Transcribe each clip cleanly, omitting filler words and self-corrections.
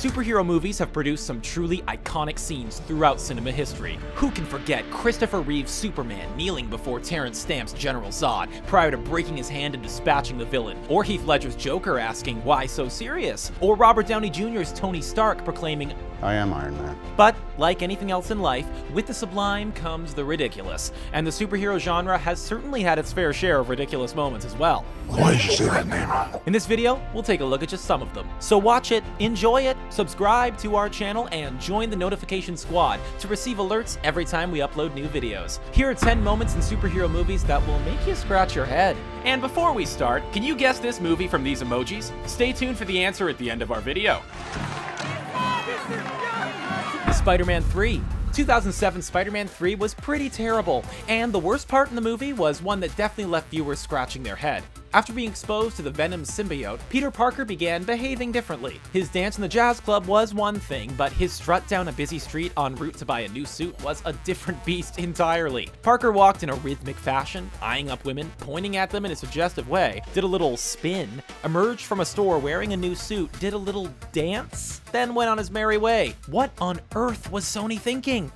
Superhero movies have produced some truly iconic scenes throughout cinema history. Who can forget Christopher Reeve's Superman kneeling before Terrence Stamp's General Zod prior to breaking his hand and dispatching the villain? Or Heath Ledger's Joker asking, "Why so serious?" Or Robert Downey Jr.'s Tony Stark proclaiming, "I am Iron Man." But, like anything else in life, with the sublime comes the ridiculous, and the superhero genre has certainly had its fair share of ridiculous moments as well. Why did you say that name? In this video, we'll take a look at just some of them. So watch it, enjoy it, subscribe to our channel, and join the notification squad to receive alerts every time we upload new videos. Here are 10 moments in superhero movies that will make you scratch your head. And before we start, can you guess this movie from these emojis? Stay tuned for the answer at the end of our video. Spider-Man 3. 2007 Spider-Man 3 was pretty terrible, and the worst part in the movie was one that definitely left viewers scratching their head. After being exposed to the Venom symbiote, Peter Parker began behaving differently. His dance in the jazz club was one thing, but his strut down a busy street en route to buy a new suit was a different beast entirely. Parker walked in a rhythmic fashion, eyeing up women, pointing at them in a suggestive way, did a little spin, emerged from a store wearing a new suit, did a little dance, then went on his merry way. What on earth was Sony thinking?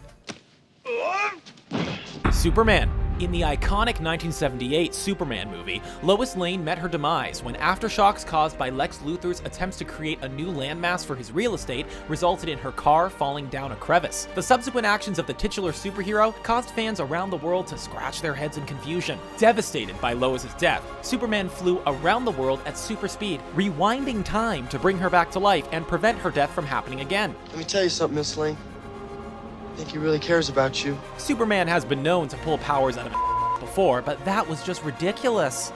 Superman. In the iconic 1978 Superman movie, Lois Lane met her demise when aftershocks caused by Lex Luthor's attempts to create a new landmass for his real estate resulted in her car falling down a crevice. The subsequent actions of the titular superhero caused fans around the world to scratch their heads in confusion. Devastated by Lois's death, Superman flew around the world at super speed, rewinding time to bring her back to life and prevent her death from happening again. Let me tell you something, Miss Lane. I think he really cares about you. Superman has been known to pull powers out of it before, but that was just ridiculous.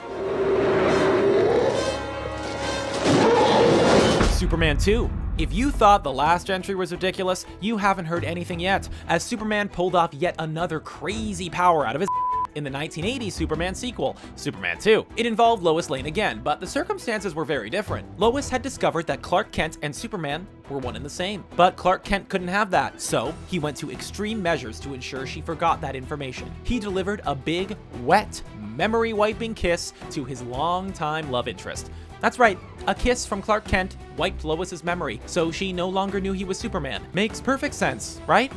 Superman 2. If you thought the last entry was ridiculous, you haven't heard anything yet, as Superman pulled off yet another crazy power out of his in the 1980 Superman sequel, Superman 2. It involved Lois Lane again, but the circumstances were very different. Lois had discovered that Clark Kent and Superman were one and the same, but Clark Kent couldn't have that, so he went to extreme measures to ensure she forgot that information. He delivered a big, wet, memory-wiping kiss to his longtime love interest. That's right, a kiss from Clark Kent wiped Lois's memory, so she no longer knew he was Superman. Makes perfect sense, right?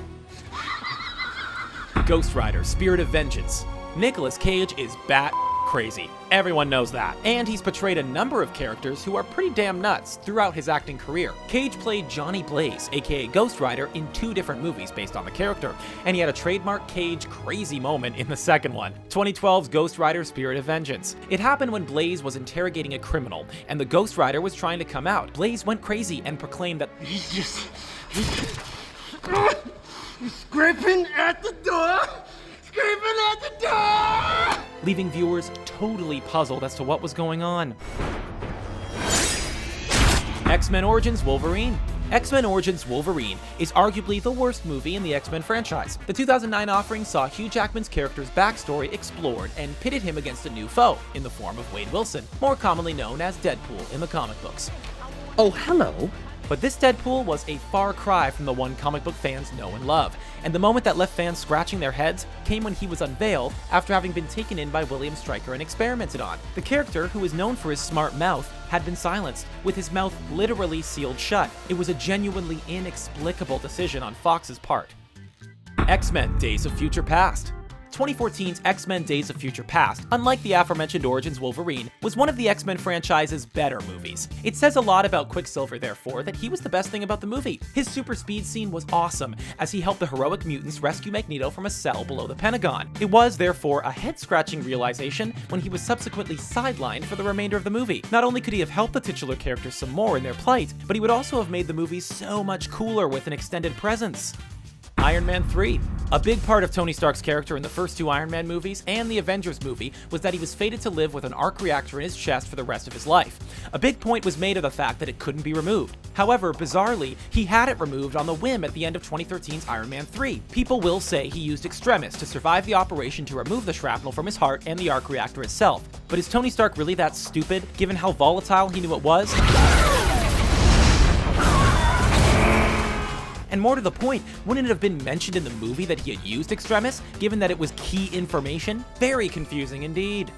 Ghost Rider, Spirit of Vengeance. Nicolas Cage is bat crazy. Everyone knows that. And he's portrayed a number of characters who are pretty damn nuts throughout his acting career. Cage played Johnny Blaze, aka Ghost Rider, in 2 different movies based on the character, and he had a trademark Cage crazy moment in the second one, 2012's Ghost Rider Spirit of Vengeance. It happened when Blaze was interrogating a criminal, and the Ghost Rider was trying to come out. Blaze went crazy and proclaimed that He's scraping at the door! Scraping at the door! Leaving viewers totally puzzled as to what was going on. X-Men Origins Wolverine. X-Men Origins Wolverine is arguably the worst movie in the X-Men franchise. The 2009 offering saw Hugh Jackman's character's backstory explored and pitted him against a new foe in the form of Wade Wilson, more commonly known as Deadpool in the comic books. Oh, hello. But this Deadpool was a far cry from the one comic book fans know and love, and the moment that left fans scratching their heads came when he was unveiled after having been taken in by William Stryker and experimented on. The character, who is known for his smart mouth, had been silenced, with his mouth literally sealed shut. It was a genuinely inexplicable decision on Fox's part. X-Men Days of Future Past. 2014's X-Men Days of Future Past, unlike the aforementioned Origins Wolverine, was one of the X-Men franchise's better movies. It says a lot about Quicksilver, therefore, that he was the best thing about the movie. His super speed scene was awesome, as he helped the heroic mutants rescue Magneto from a cell below the Pentagon. It was, therefore, a head-scratching realization when he was subsequently sidelined for the remainder of the movie. Not only could he have helped the titular characters some more in their plight, but he would also have made the movie so much cooler with an extended presence. Iron Man 3. A big part of Tony Stark's character in the first 2 Iron Man movies and the Avengers movie was that he was fated to live with an arc reactor in his chest for the rest of his life. A big point was made of the fact that it couldn't be removed. However, bizarrely, he had it removed on the whim at the end of 2013's Iron Man 3. People will say he used Extremis to survive the operation to remove the shrapnel from his heart and the arc reactor itself. But is Tony Stark really that stupid, given how volatile he knew it was? And more to the point, wouldn't it have been mentioned in the movie that he had used Extremis, given that it was key information? Very confusing indeed.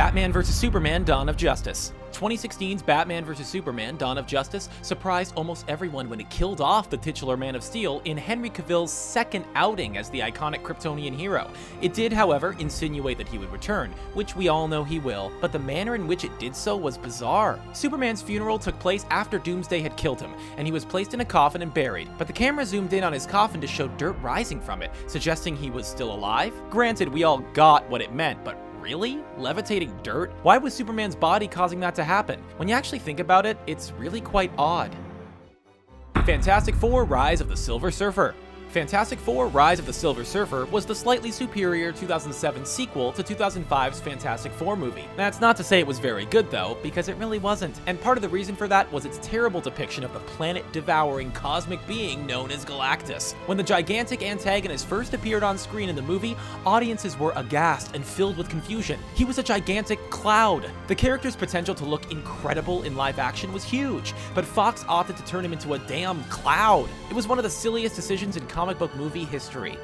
Batman vs. Superman: Dawn of Justice. 2016's Batman vs. Superman: Dawn of Justice surprised almost everyone when it killed off the titular Man of Steel in Henry Cavill's second outing as the iconic Kryptonian hero. It did, however, insinuate that he would return, which we all know he will, but the manner in which it did so was bizarre. Superman's funeral took place after Doomsday had killed him, and he was placed in a coffin and buried, but the camera zoomed in on his coffin to show dirt rising from it, suggesting he was still alive. Granted, we all got what it meant, but really? Levitating dirt? Why was Superman's body causing that to happen? When you actually think about it, it's really quite odd. Fantastic Four: Rise of the Silver Surfer. Fantastic Four: Rise of the Silver Surfer was the slightly superior 2007 sequel to 2005's Fantastic Four movie. That's not to say it was very good though, because it really wasn't, and part of the reason for that was its terrible depiction of the planet-devouring cosmic being known as Galactus. When the gigantic antagonist first appeared on screen in the movie, audiences were aghast and filled with confusion. He was a gigantic cloud. The character's potential to look incredible in live action was huge, but Fox opted to turn him into a damn cloud. It was one of the silliest decisions in comic book movie history.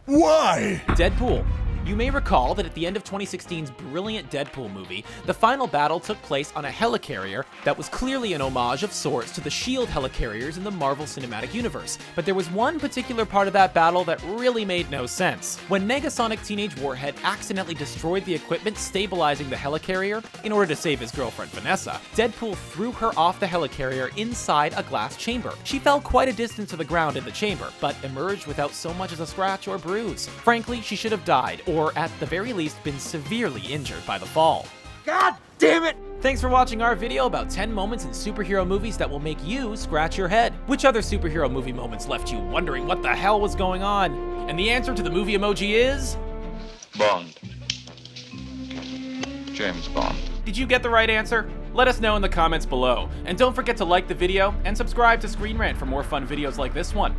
Why? Deadpool. You may recall that at the end of 2016's brilliant Deadpool movie, the final battle took place on a helicarrier that was clearly an homage of sorts to the S.H.I.E.L.D. helicarriers in the Marvel Cinematic Universe. But there was one particular part of that battle that really made no sense. When Negasonic Teenage Warhead accidentally destroyed the equipment stabilizing the helicarrier in order to save his girlfriend Vanessa, Deadpool threw her off the helicarrier inside a glass chamber. She fell quite a distance to the ground in the chamber, but emerged without so much as a scratch or bruise. Frankly, she should have died, or at the very least been severely injured by the fall. God damn it! Thanks for watching our video about 10 moments in superhero movies that will make you scratch your head. Which other superhero movie moments left you wondering what the hell was going on? And the answer to the movie emoji is... Bond. James Bond. Did you get the right answer? Let us know in the comments below. And don't forget to like the video and subscribe to Screen Rant for more fun videos like this one.